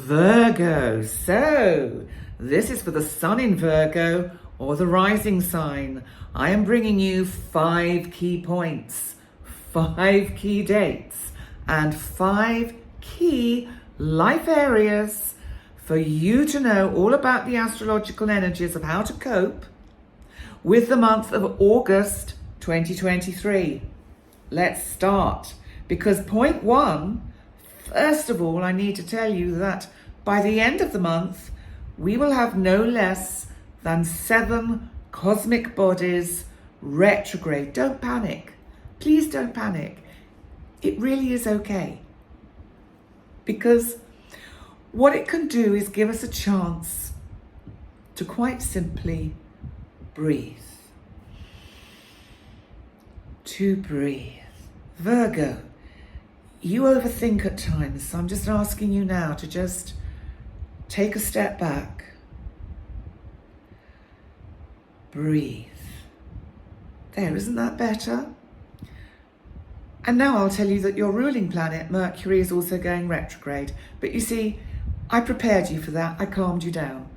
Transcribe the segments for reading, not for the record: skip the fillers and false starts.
Virgo. So, this is for the sun in Virgo or the rising sign. I am bringing you 5 key points, 5 key dates, and 5 key life areas for you to know all about the astrological energies of how to cope with the month of August 2023. Let's start, because point 1, first of all, I need to tell you that by the end of the month, we will have no less than 7 cosmic bodies retrograde. Don't panic. Please don't panic. It really is okay. Because what it can do is give us a chance to quite simply breathe. To breathe. Virgo, you overthink at times, so I'm just asking you now to just take a step back. Breathe. There, isn't that better? And now I'll tell you that your ruling planet, Mercury, is also going retrograde. But you see, I prepared you for that. I calmed you down.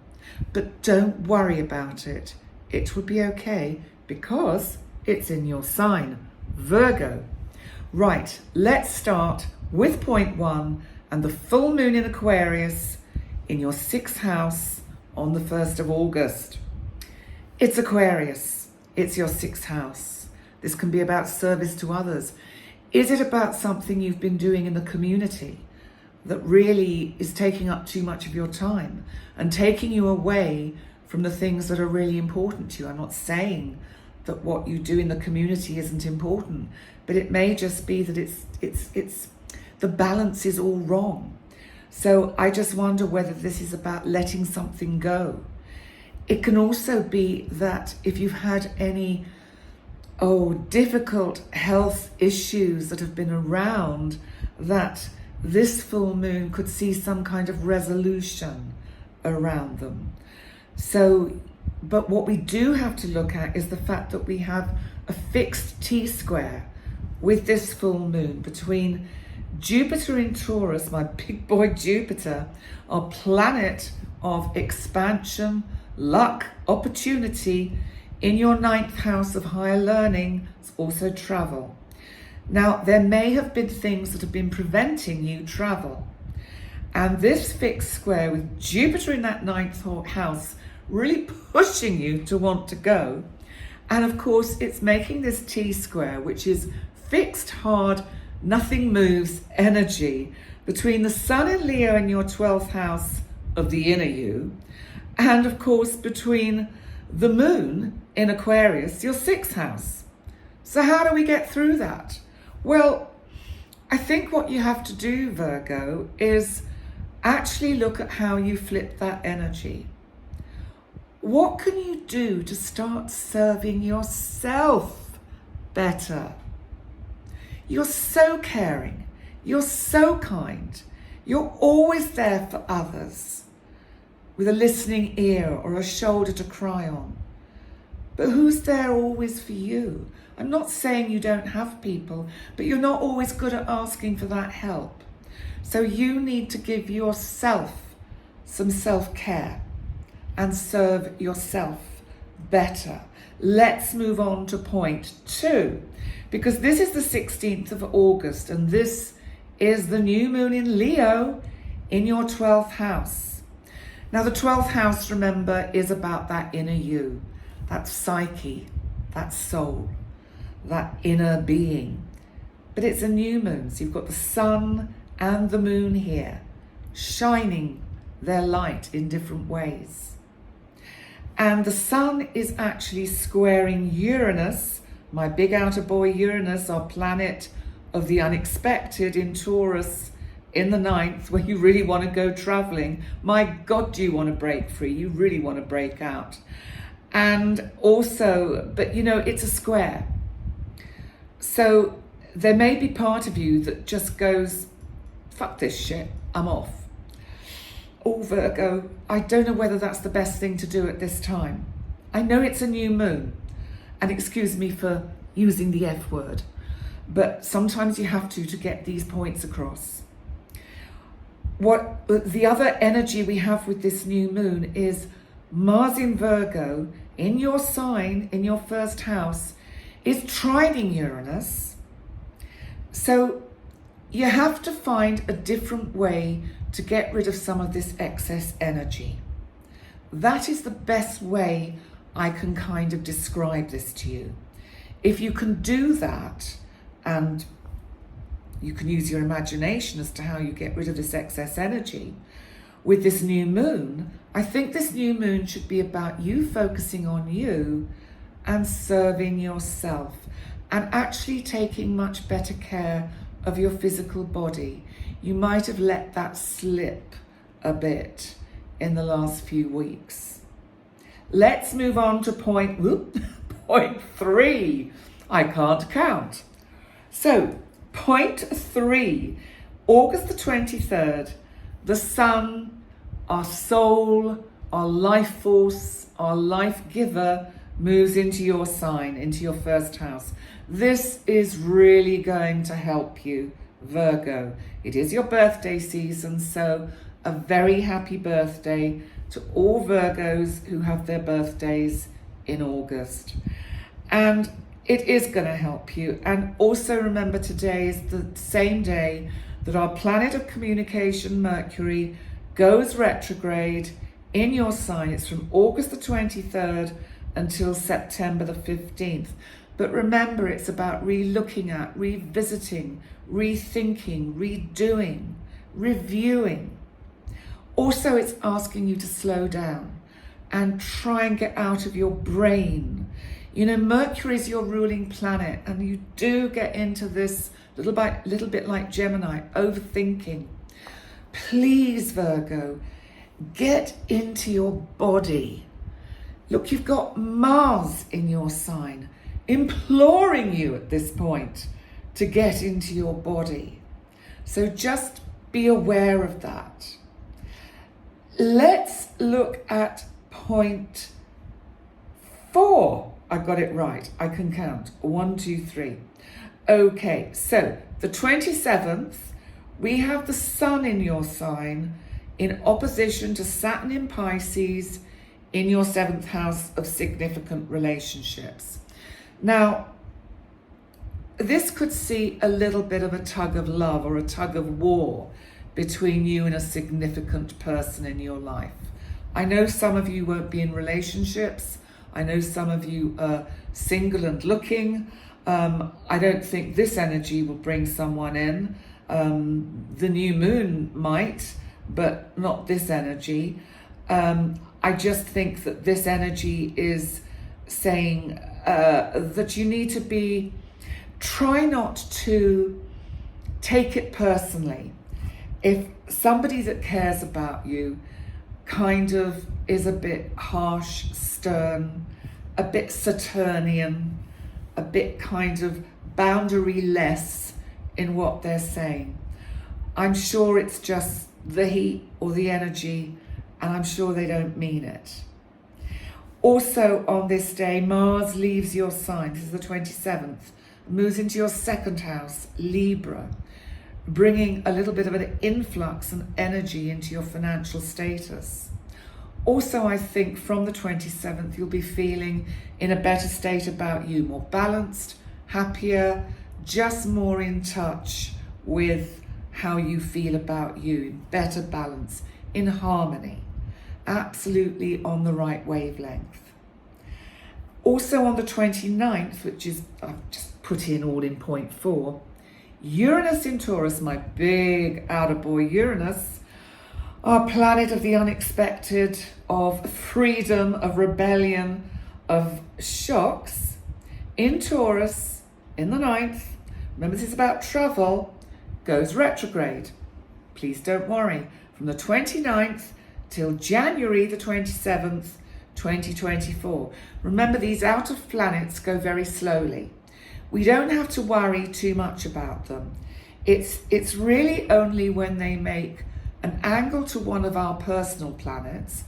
But don't worry about it. It will be okay because it's in your sign, Virgo. Right, let's start with point 1 and the full moon in Aquarius in your 6th house on the 1st of August. It's Aquarius. It's your 6th house. This can be about service to others. Is it about something you've been doing in the community that really is taking up too much of your time and taking you away from the things that are really important to you? I'm not saying that what you do in the community isn't important, but it may just be that it's the balance is all wrong. So I just wonder whether this is about letting something go. It can also be that if you've had any difficult health issues that have been around, that this full moon could see some kind of resolution around them. So, but what we do have to look at is the fact that we have a fixed T-square with this full moon between Jupiter in Taurus, my big boy Jupiter, our planet of expansion, luck, opportunity, in your 9th house of higher learning, also travel. Now, there may have been things that have been preventing you travel. And this fixed square with Jupiter in that 9th house really pushing you to want to go. And of course, it's making this T-square, which is fixed, hard, nothing moves energy between the sun in Leo in your 12th house of the inner you, and of course, between the moon in Aquarius, your 6th house. So how do we get through that? Well, I think what you have to do, Virgo, is actually look at how you flip that energy. What can you do to start serving yourself better? You're so caring. You're so kind. You're always there for others with a listening ear or a shoulder to cry on. But who's there always for you? I'm not saying you don't have people, but you're not always good at asking for that help. So you need to give yourself some self-care and serve yourself better. Let's move on to point 2, because this is the 16th of August, and this is the new moon in Leo in your 12th house. Now, the 12th house, remember, is about that inner you, that psyche, that soul, that inner being. But it's a new moon, so you've got the sun and the moon here, shining their light in different ways. And the sun is actually squaring Uranus, my big outer boy Uranus, our planet of the unexpected in Taurus in the 9th, where you really want to go traveling. My God, do you want to break free? You really want to break out. And also, but you know, it's a square. So there may be part of you that just goes, fuck this shit, I'm off. Oh, Virgo, I don't know whether that's the best thing to do at this time. I know it's a new moon, and excuse me for using the F word, but sometimes you have to get these points across. what the other energy we have with this new moon is Mars in Virgo, in your sign, in your first house, is trining Uranus. So you have to find a different way to get rid of some of this excess energy. That is the best way I can kind of describe this to you. If you can do that, and you can use your imagination as to how you get rid of this excess energy with this new moon, I think this new moon should be about you focusing on you and serving yourself and actually taking much better care of your physical body. You might have let that slip a bit in the last few weeks. Let's move on to point 3. I can't count. So, point 3, August the 23rd, the sun, our soul, our life force, our life giver moves into your sign, into your first house. This is really going to help you, Virgo. It is your birthday season, so a very happy birthday to all Virgos who have their birthdays in August. And it is going to help you. And also remember, today is the same day that our planet of communication, Mercury, goes retrograde in your sign. It's from August the 23rd until September the 15th. But remember, it's about re-looking at, revisiting, rethinking, redoing, reviewing. Also, it's asking you to slow down and try and get out of your brain. You know, Mercury is your ruling planet, and you do get into this little bit like Gemini, overthinking. Please, Virgo, get into your body. Look, you've got Mars in your sign, imploring you at this point to get into your body. So just be aware of that. Let's look at point 4. I got it right. I can count. 1, 2, 3. Okay, so the 27th, we have the sun in your sign in opposition to Saturn in Pisces in your 7th house of significant relationships. Now, this could see a little bit of a tug of love or a tug of war between you and a significant person in your life. I know some of you won't be in relationships. I know some of you are single and looking. I don't think this energy will bring someone in. The new moon might, but not this energy. I just think that this energy is saying that you need to try not to take it personally. If somebody that cares about you kind of is a bit harsh, stern, a bit Saturnian, a bit kind of boundary-less in what they're saying, I'm sure it's just the heat or the energy, and I'm sure they don't mean it. Also on this day, Mars leaves your sign. This is the 27th, moves into your 2nd house, Libra, bringing a little bit of an influx and energy into your financial status. Also, I think from the 27th, you'll be feeling in a better state about you, more balanced, happier, just more in touch with how you feel about you, in better balance, in harmony, absolutely on the right wavelength. Also on the 29th, which is, I've just put in all in point 4, Uranus in Taurus, my big outer boy Uranus, our planet of the unexpected, of freedom, of rebellion, of shocks, in Taurus, in the 9th, remember this is about travel, goes retrograde. Please don't worry. From the 29th till January the 27th, 2024. Remember, these out of planets go very slowly. We don't have to worry too much about them. It's really only when they make an angle to one of our personal planets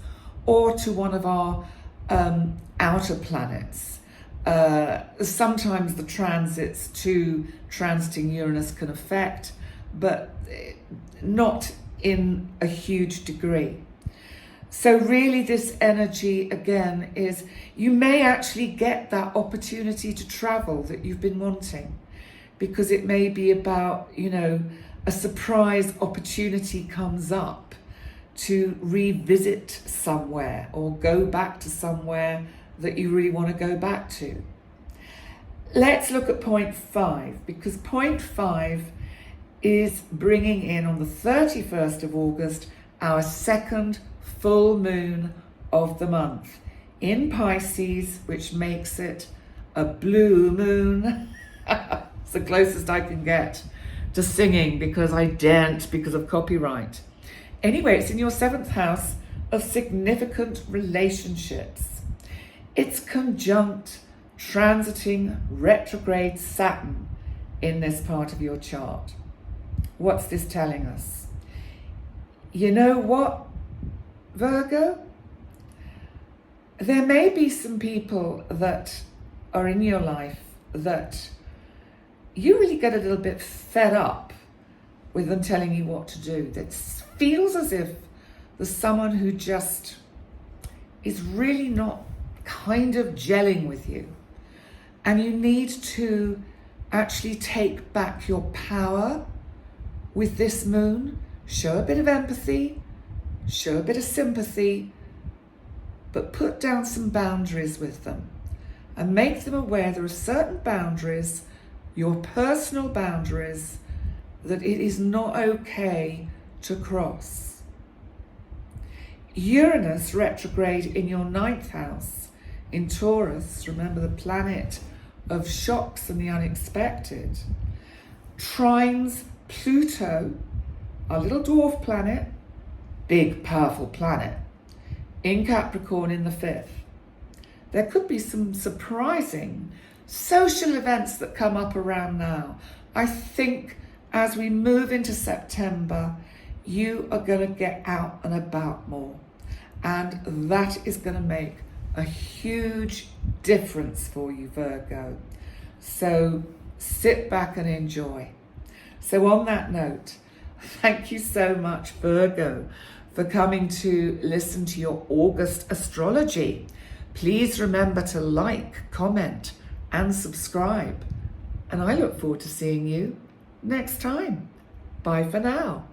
or to one of our outer planets. Sometimes the transits to transiting Uranus can affect, but not in a huge degree. So really this energy again is you may actually get that opportunity to travel that you've been wanting, because it may be about, you know, a surprise opportunity comes up to revisit somewhere or go back to somewhere that you really want to go back to. Let's look at point 5, because point 5 is bringing in on the 31st of August our second full moon of the month in Pisces, which makes it a blue moon. It's the closest I can get to singing, because I daren't because of copyright. Anyway, it's in your 7th house of significant relationships. It's conjunct transiting retrograde Saturn in this part of your chart. What's this telling us? You know what, Virgo? There may be some people that are in your life that you really get a little bit fed up with them telling you what to do. That feels as if there's someone who just is really not kind of gelling with you. And you need to actually take back your power with this moon. Show a bit of empathy, show a bit of sympathy, but put down some boundaries with them and make them aware there are certain boundaries, your personal boundaries, that it is not okay to cross. Uranus retrograde in your 9th house in Taurus, remember the planet of shocks and the unexpected, trines Pluto, our little dwarf planet, big powerful planet, in Capricorn in the 5th. There could be some surprising social events that come up around now. I think as we move into September, you are going to get out and about more. And that is going to make a huge difference for you, Virgo. So sit back and enjoy. So on that note, thank you so much, Virgo, for coming to listen to your August astrology. Please remember to like, comment, and subscribe. And I look forward to seeing you next time. Bye for now.